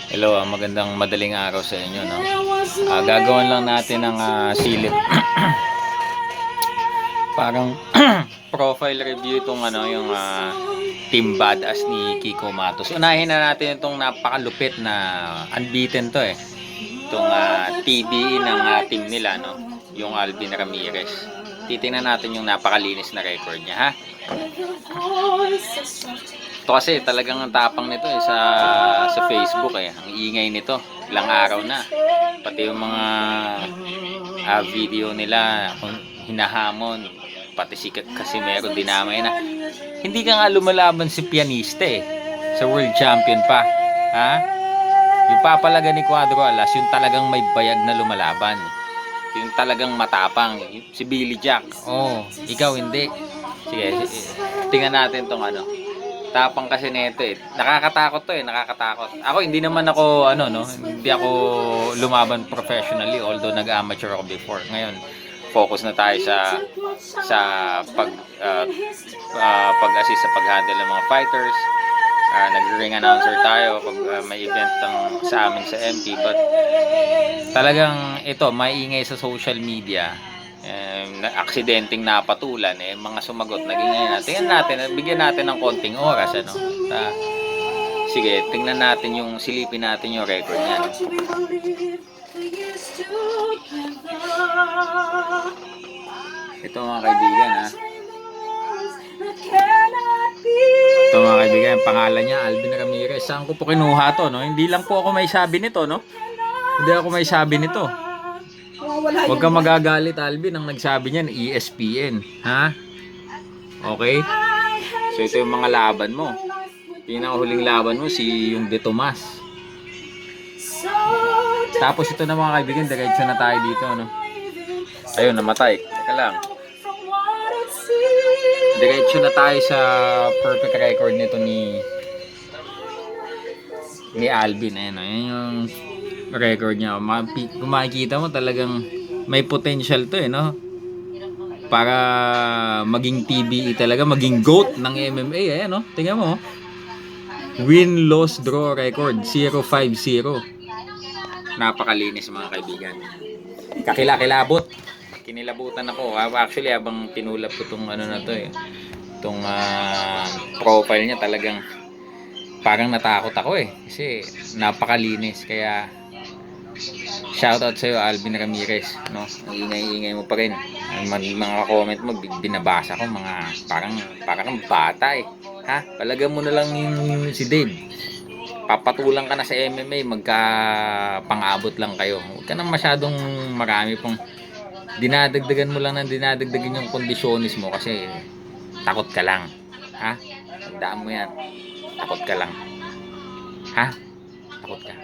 Hello, magandang madaling araw sa inyo, no? Gagawin lang natin ng silip. Parang profile review itong yung Team Badass ni Kiko Matos. Unahin na natin itong napakalupit na unbeaten to eh. Itong TBE ng team nila, no? Yung Alvin Ramirez. Titingnan natin yung napakalinis na record niya, ha? Ito kasi talagang ang tapang nito eh, sa Facebook eh. Ang ingay nito. Ilang araw na. Pati yung mga video nila kung hinahamon. Pati si Casimero dinamay na. Hindi ka nga lumalaban si pianista eh. Sa world champion pa. Ha? Yung papalaga ni Cuadro Alas, yung talagang may bayag na lumalaban. Yung talagang matapang. Si Billy Jack. Oh, ikaw hindi. Sige, tingnan natin tong tapang kasi nito eh. Nakakatakot to eh, nakakatakot. Ako hindi naman ako hindi ako lumaban professionally although nag-amateur ako before. Ngayon, focus na tayo sa pag-assist sa pag-handle ng mga fighters. Nag-ring announcer tayo pag may event sa amin sa MP, but talagang ito maingay sa social media. Aksidenteng napatulan mga sumagot naging tingnan natin, bigyan natin ng konting oras sige, tingnan natin silipin natin yung record niya. Ito mga kaibigan ito mga kaibigan, pangalan niya Alvin Ramirez. Saan ko po kinuha to, no? Hindi lang po ako may sabi nito, no? Hindi ako may sabi nito. Huwag kang magagalit, Alvin. Ang nagsabi niyan, ESPN. Ha? Okay? So, ito yung mga laban mo. Pinakahuling laban mo, yung De Tomas. Tapos ito na mga kaibigan, diretso na tayo dito, no? Ayun, namatay. Teka lang. Diretso na tayo sa perfect record nito ni Alvin. Ayun yung record niya. Kung makikita mo talagang may potential to no? Para maging TBE talaga, maging GOAT ng MMA. Ayan no? Tingnan mo. Win, loss, draw record 0-5-0. Napakalinis mga kaibigan. Kakilabot. Kinilabutan ako. Actually habang tinulap ko tong na to itong profile niya, talagang parang natakot ako kasi napakalinis. Kaya shoutout sa iyo Alvin Ramirez, no? Ang ingay-ingay mo pa rin. Mga comment mo binabasa ko, parang bata ha? Palagay mo na lang yung si Dave. Papatulang ka na sa MMA, magka-pang-abot lang kayo. Huwag ka nang masyadong marami pong dinadagdagan mo lang ng dinadagdagan yung kondisyonis mo kasi takot ka lang. Ha? Tandaan mo yan. Takot ka lang. Ha? Takot ka.